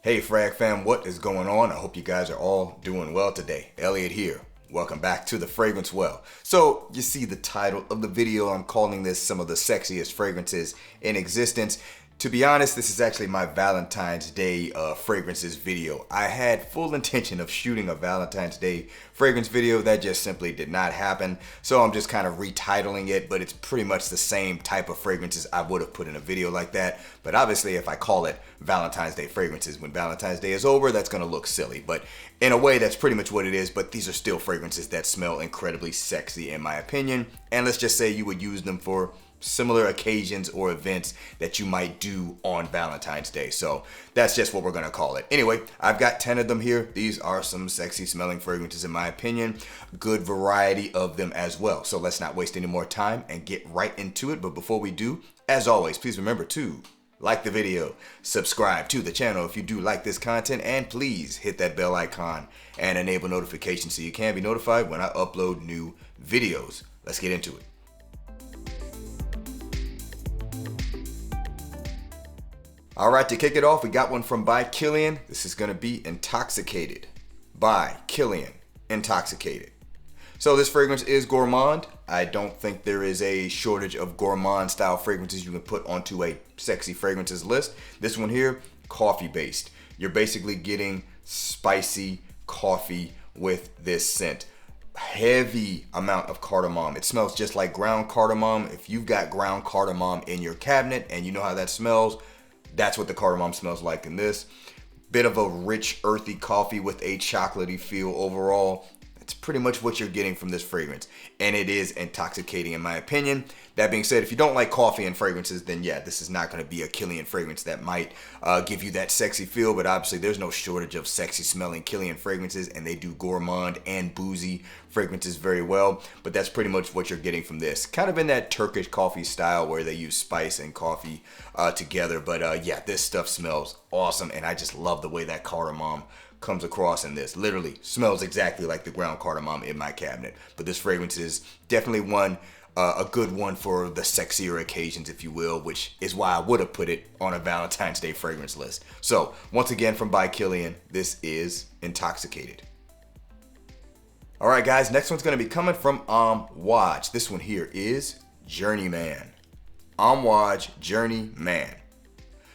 Hey Frag fam, what is going on? I hope you guys are all doing well today. Elliot here. Welcome back to The Fragrance Well. So, you see the title of the video. I'm calling this some of the sexiest fragrances in existence. To be honest, this is actually my Valentine's Day fragrances video. I had full intention of shooting a Valentine's Day fragrance video. That just simply did not happen. So I'm just kind of retitling it, but it's pretty much the same type of fragrances I would have put in a video like that. But obviously if I call it Valentine's Day fragrances, when Valentine's Day is over, that's going to look silly. But in a way, that's pretty much what it is. But these are still fragrances that smell incredibly sexy in my opinion. And let's just say you would use them for similar occasions or events that you might do on Valentine's Day. So that's just what we're gonna call it. Anyway, I've got 10 of them here. These are some sexy smelling fragrances in my opinion. Good variety of them as well. So let's not waste any more time and get right into it. But before we do, as always, please remember to like the video, subscribe to the channel if you do like this content, and please hit that bell icon and enable notifications so you can be notified when I upload new videos. Let's get into it. All right, to kick it off, we got one from by Kilian. This is going to be Intoxicated. By Kilian, Intoxicated. So this fragrance is gourmand. I don't think there is a shortage of gourmand style fragrances you can put onto a sexy fragrances list. This one here, coffee based. You're basically getting spicy coffee with this scent. Heavy amount of cardamom. It smells just like ground cardamom. If you've got ground cardamom in your cabinet and you know how that smells, that's what the cardamom smells like in this. Bit of a rich, earthy coffee with a chocolatey feel overall. That's pretty much what you're getting from this fragrance. And it is intoxicating in my opinion. That being said, if you don't like coffee and fragrances, then yeah, this is not going to be a Kilian fragrance that might give you that sexy feel. But obviously, there's no shortage of sexy smelling Kilian fragrances, and they do gourmand and boozy fragrances very well. But that's pretty much what you're getting from this. Kind of in that Turkish coffee style where they use spice and coffee together. But yeah, this stuff smells awesome, and I just love the way that cardamom comes across in this. Literally smells exactly like the ground cardamom in my cabinet. But this fragrance is definitely one, a good one for the sexier occasions, if you will, which is why I would have put it on a Valentine's Day fragrance list. So once again, from by Kilian, this is Intoxicated. All right, guys, next one's going to be coming from Amouage. This one here is Journeyman. Amouage Journeyman.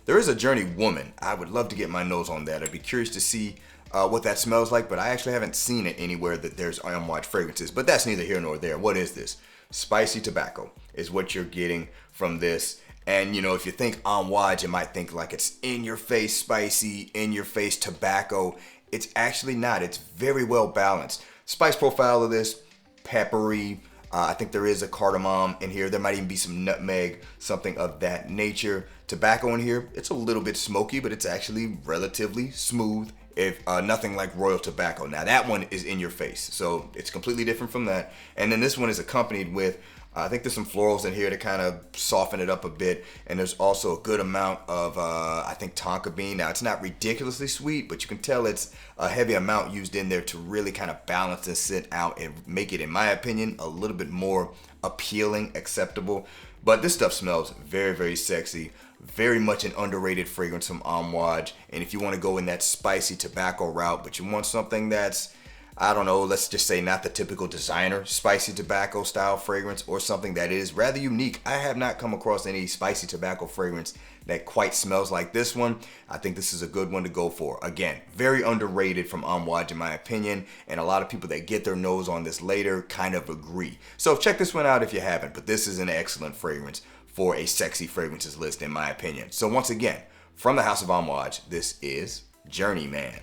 There is a Journey Woman. I would love to get my nose on that. I'd be curious to see what that smells like, but I actually haven't seen it anywhere that there's Amouage fragrances. But that's neither here nor there. What is this? Spicy tobacco is what you're getting from this. And you know, if you think Amouage, you might think like it's in your face spicy, in your face tobacco. It's actually not. It's very well balanced. Spice profile of this, peppery. I think there is a cardamom in here. There might even be some nutmeg, something of that nature. Tobacco in here, it's a little bit smoky, but it's actually relatively smooth. If nothing like royal tobacco. Now that one is in your face, so it's completely different from that. And then this one is accompanied with, I think there's some florals in here to kind of soften it up a bit. And there's also a good amount of, I think, tonka bean. Now it's not ridiculously sweet, but you can tell it's a heavy amount used in there to really kind of balance this scent out and make it, in my opinion, a little bit more appealing, acceptable. But this stuff smells very, very sexy. Very much an underrated fragrance from Amouage. And if you want to go in that spicy tobacco route, but you want something that's, I don't know, let's just say not the typical designer spicy tobacco style fragrance, or something that is rather unique. I have not come across any spicy tobacco fragrance that quite smells like this one. I think this is a good one to go for. Again, very underrated from Amouage in my opinion, and a lot of people that get their nose on this later kind of agree. So check this one out if you haven't, but this is an excellent fragrance for a sexy fragrances list in my opinion. So once again, from the house of Amouage, this is Journeyman.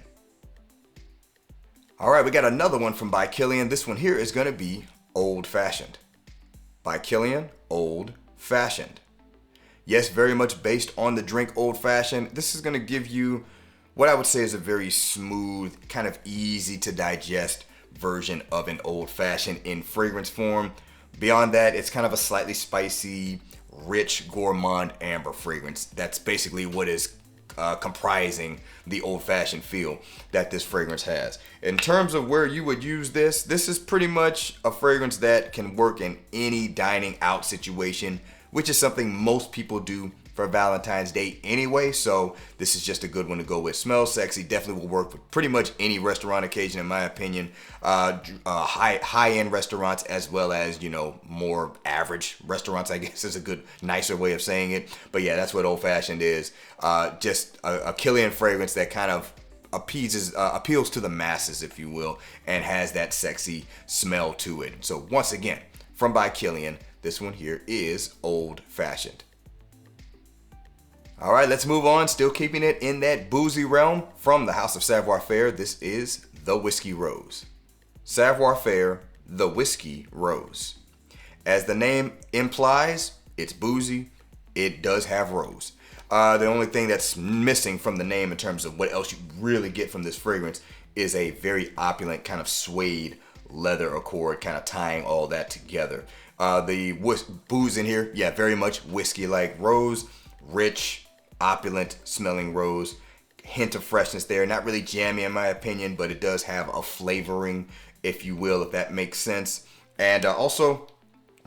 All right, we got another one from by Kilian. This one here is going to be Old Fashioned. By Kilian, Old Fashioned. Yes, very much based on the drink Old Fashioned. This is going to give you what I would say is a very smooth, kind of easy to digest version of an Old Fashioned in fragrance form. Beyond that, it's kind of a slightly spicy, rich, gourmand amber fragrance. That's basically what is comprising the old-fashioned feel that this fragrance has. In terms of where you would use this, this is pretty much a fragrance that can work in any dining out situation, which is something most people do for Valentine's Day anyway, so this is just a good one to go with. Smells sexy, definitely will work for pretty much any restaurant occasion in my opinion. High-end restaurants as well as, you know, more average restaurants, I guess is a good, nicer way of saying it. But yeah, that's what Old Fashioned is. Just a Kilian fragrance that kind of appeals to the masses, if you will, and has that sexy smell to it. So once again, from by Kilian, this one here is Old Fashioned. All right, let's move on. Still keeping it in that boozy realm, from the House of Savoir Faire, this is the Whiskey Rose. Savoir Faire, the Whiskey Rose. As the name implies, it's boozy. It does have rose. The only thing that's missing from the name in terms of what else you really get from this fragrance is a very opulent kind of suede leather accord, kind of tying all that together. The booze in here, yeah, very much whiskey-like. Rose, rich, opulent smelling rose. Hint of freshness there. Not really jammy in my opinion, but it does have a flavoring, if you will, if that makes sense. And also,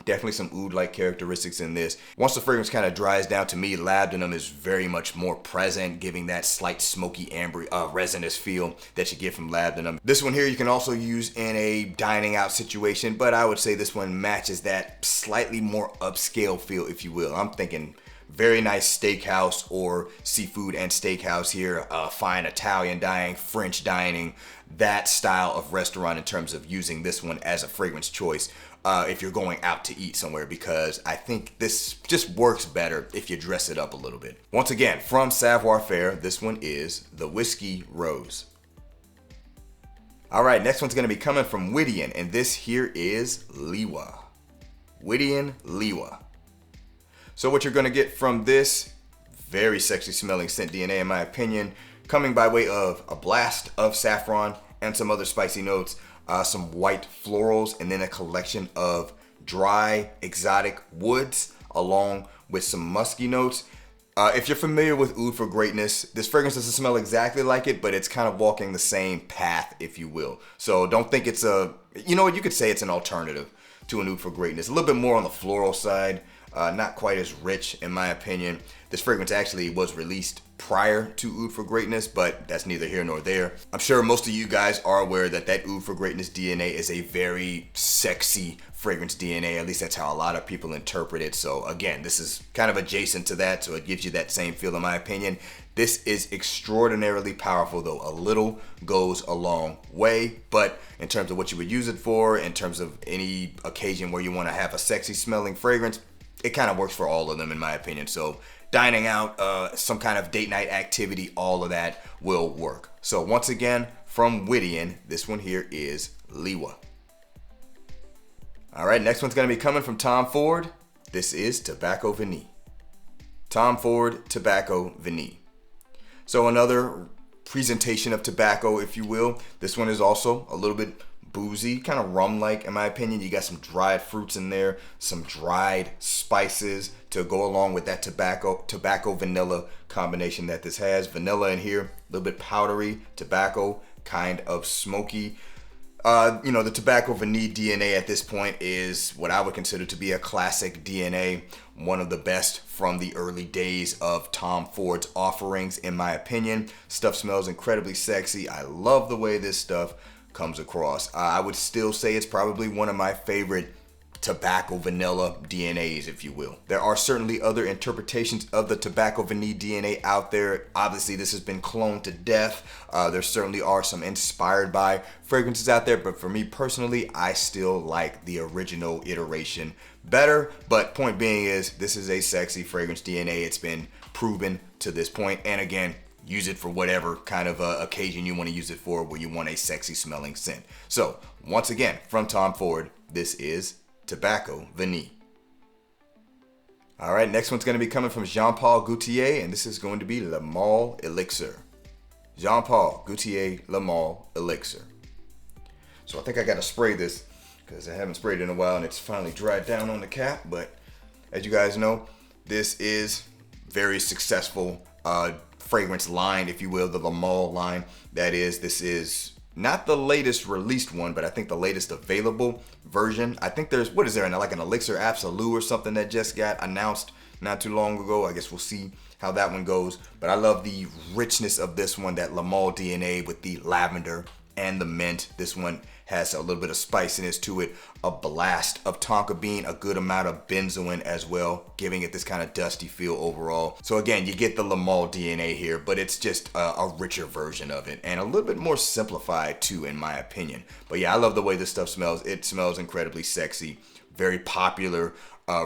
definitely some oud-like characteristics in this. Once the fragrance kind of dries down, to me, labdanum is very much more present, giving that slight smoky amber resinous feel that you get from labdanum. This one here you can also use in a dining out situation, but I would say this one matches that slightly more upscale feel, if you will. I'm thinking very nice steakhouse or seafood and steakhouse here, fine Italian dining, French dining, that style of restaurant in terms of using this one as a fragrance choice if you're going out to eat somewhere, because I think this just works better if you dress it up a little bit. Once again, from Savoir Faire, this one is the Whiskey Rose. All right, next one's gonna be coming from Whittian, and this here is Liwa. Whittian Liwa. So what you're gonna get from this, very sexy smelling scent DNA in my opinion, coming by way of a blast of saffron and some other spicy notes, some white florals, and then a collection of dry exotic woods along with some musky notes. If you're familiar with Oud for Greatness, this fragrance doesn't smell exactly like it, but it's kind of walking the same path, if you will. So don't think it's you know what, you could say it's an alternative to an Oud for Greatness. A little bit more on the floral side. Not quite as rich in my opinion. This fragrance actually was released prior to Oud for Greatness, but that's neither here nor there. I'm sure most of you guys are aware that Oud for Greatness DNA is a very sexy fragrance DNA. At least that's how a lot of people interpret it. So again, this is kind of adjacent to that, so it gives you that same feel in my opinion. This is extraordinarily powerful though. A little goes a long way, but in terms of what you would use it for, in terms of any occasion where you want to have a sexy smelling fragrance, it kind of works for all of them in my opinion. So dining out, some kind of date night activity, all of that will work. So once again, from Whittian, this one here is Liwa. All right, next one's gonna be coming from Tom Ford. This is Tobacco Vanille. Tom Ford Tobacco Vanille. So another presentation of tobacco, if you will. This one is also a little bit boozy, kind of rum-like in my opinion. You got some dried fruits in there, some dried spices to go along with that tobacco vanilla combination that this has. Vanilla in here, a little bit powdery, tobacco, kind of smoky. You know, the Tobacco Vanille DNA at this point is what I would consider to be a classic DNA, one of the best from the early days of Tom Ford's offerings in my opinion. Stuff smells incredibly sexy. I love the way this stuff comes across. I would still say it's probably one of my favorite tobacco vanilla DNAs, if you will. There are certainly other interpretations of the Tobacco Vanille DNA out there. Obviously, this has been cloned to death. There certainly are some inspired by fragrances out there, but for me personally, I still like the original iteration better. But point being is, this is a sexy fragrance DNA. It's been proven to this point, and again, use it for whatever kind of occasion you want to use it for, where you want a sexy smelling scent. So once again, from Tom Ford, this is Tobacco Vanille. All right, next one's going to be coming from Jean-Paul Gaultier, and this is going to be Le Male Elixir. Jean-Paul Gaultier Le Male Elixir. So I think I got to spray this because I haven't sprayed it in a while and it's finally dried down on the cap. But as you guys know, this is very successful fragrance line, if you will, the Le Male line. That is, this is not the latest released one, but I think the latest available version. I think there's, what is there, like an Elixir Absolute or something that just got announced not too long ago. I guess we'll see how that one goes. But I love the richness of this one, that Male DNA with the lavender and the mint. This one has a little bit of spiciness to it, a blast of tonka bean, a good amount of benzoin as well, giving it this kind of dusty feel overall. So again, you get the Male DNA here, but it's just a richer version of it and a little bit more simplified too, in my opinion. But yeah, I love the way this stuff smells. It smells incredibly sexy. Very popular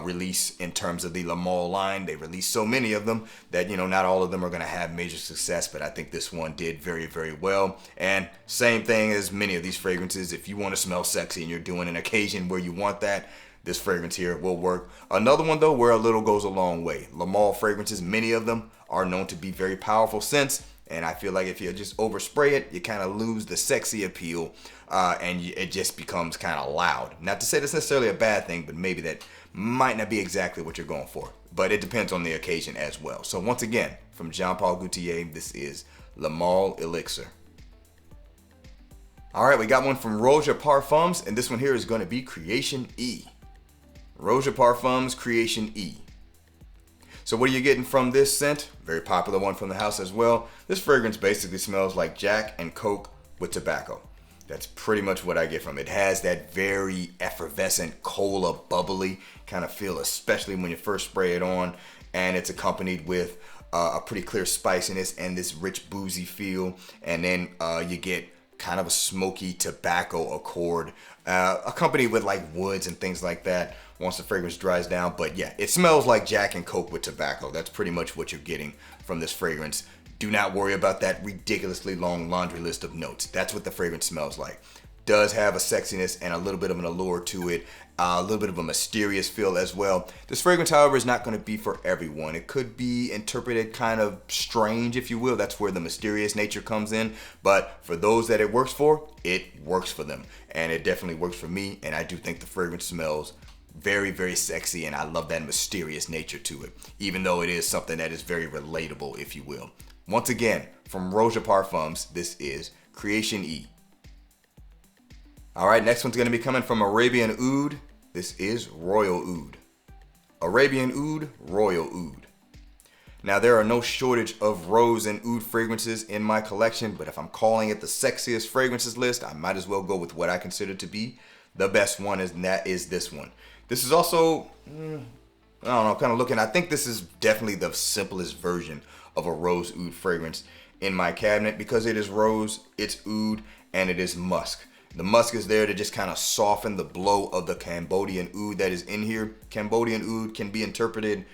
release in terms of the Male line. They released so many of them that, you know, not all of them are going to have major success, but I think this one did very, very well. And same thing as many of these fragrances, if you want to smell sexy and you're doing an occasion where you want that, this fragrance here will work. Another one though, where a little goes a long way. Male fragrances, many of them are known to be very powerful scents, and I feel like if you just overspray it, you kind of lose the sexy appeal, and it just becomes kind of loud. Not to say that's necessarily a bad thing, but maybe that might not be exactly what you're going for. But it depends on the occasion as well. So once again, from Jean Paul Gaultier, this is Male Elixir. All right, we got one from Roja Parfums, and this one here is going to be Creation E. Roja Parfums Creation E. So what are you getting from this scent? Very popular one from the house as well. This fragrance basically smells like Jack and Coke with tobacco. That's pretty much what I get from it. It has that very effervescent, cola, bubbly kind of feel, especially when you first spray it on. And it's accompanied with a pretty clear spiciness and this rich, boozy feel. And then you get kind of a smoky tobacco accord, accompanied with like woods and things like that once the fragrance dries down. But yeah, it smells like Jack and Coke with tobacco. That's pretty much what you're getting from this fragrance. Do not worry about that ridiculously long laundry list of notes. That's what the fragrance smells like. Does have a sexiness and a little bit of an allure to it, a little bit of a mysterious feel as well. This fragrance, however, is not going to be for everyone. It could be interpreted kind of strange, if you will. That's where the mysterious nature comes in. But for those that it works for, it works for them. And it definitely works for me. And I do think the fragrance smells very, very sexy, and I love that mysterious nature to it, even though it is something that is very relatable, if you will. Once again, from Roja Parfums, this is Creation E. All right, next one's going to be coming from Arabian Oud. This is Royal Oud. Arabian Oud, Royal Oud. Now, there are no shortage of rose and oud fragrances in my collection, but if I'm calling it the sexiest fragrances list, I might as well go with what I consider to be the best one, and that is this one. This is also, I don't know, kind of looking, I think this is definitely the simplest version of a rose oud fragrance in my cabinet, because it is rose, it's oud, and it is musk. The musk is there to just kind of soften the blow of the Cambodian oud that is in here. Cambodian oud can be interpreted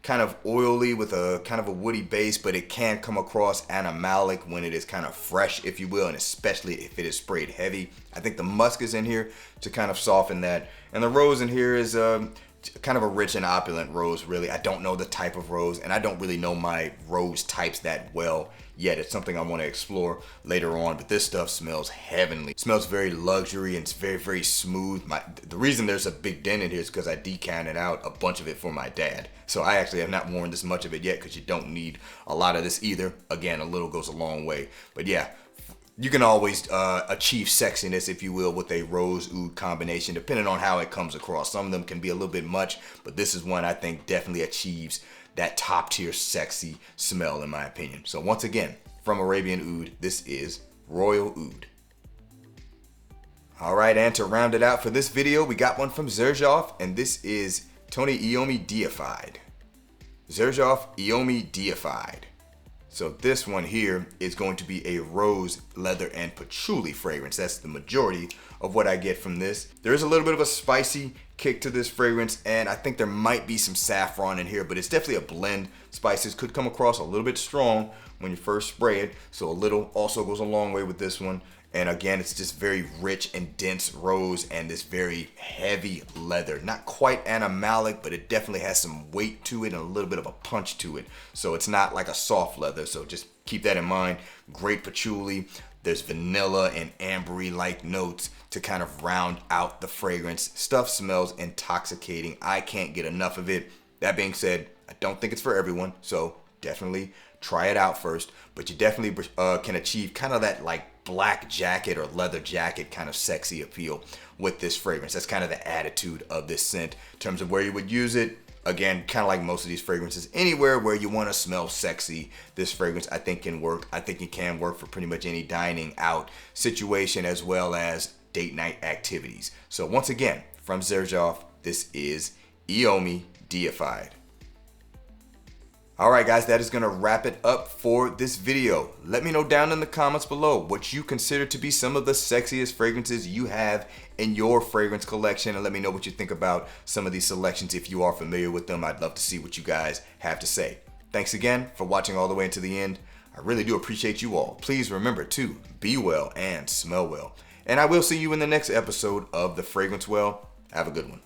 kind of oily with a kind of a woody base, but it can come across animalic when it is kind of fresh, if you will, and especially if it is sprayed heavy. I think the musk is in here to kind of soften that. And the rose in here is kind of a rich and opulent rose, really. I don't know the type of rose, and I don't really know my rose types that well yet. It's something I want to explore later on, but this stuff smells heavenly. It smells very luxury, and it's very, very smooth. The reason there's a big dent in here is because I decanted out a bunch of it for my dad. So I actually have not worn this much of it yet, because you don't need a lot of this either. Again, a little goes a long way. But yeah, you can always achieve sexiness, if you will, with a rose oud combination, depending on how it comes across. Some of them can be a little bit much, but this is one I think definitely achieves that top tier sexy smell, in my opinion. So once again, from Arabian Oud, this is Royal Oud. All right, and to round it out for this video, we got one from Xerjoff, and this is Tony Iommi Deified. Xerjoff Iommi Deified. So this one here is going to be a rose, leather, and patchouli fragrance. That's the majority of what I get from this. There is a little bit of a spicy kick to this fragrance, and I think there might be some saffron in here, but it's definitely a blend. Spices could come across a little bit strong when you first spray it, so a little also goes a long way with this one. And again, it's just very rich and dense rose and this very heavy leather. Not quite animalic, but it definitely has some weight to it and a little bit of a punch to it. So it's not like a soft leather, so just keep that in mind. Great patchouli. There's vanilla and ambery-like notes to kind of round out the fragrance. Stuff smells intoxicating. I can't get enough of it. That being said, I don't think it's for everyone, so definitely try it out first. But you definitely can achieve kind of that like black jacket or leather jacket kind of sexy appeal with this fragrance. That's kind of the attitude of this scent. In terms of where you would use it, Again, kind of like most of these fragrances, anywhere where you want to smell sexy, this fragrance I think can work. I think it can work for pretty much any dining out situation as well as date night activities. So once again, from Xerjoff, this is Iommi Deified. Alright guys, that is going to wrap it up for this video. Let me know down in the comments below what you consider to be some of the sexiest fragrances you have in your fragrance collection, and let me know what you think about some of these selections if you are familiar with them. I'd love to see what you guys have to say. Thanks again for watching all the way into the end. I really do appreciate you all. Please remember to be well and smell well. And I will see you in the next episode of The Fragrance Well. Have a good one.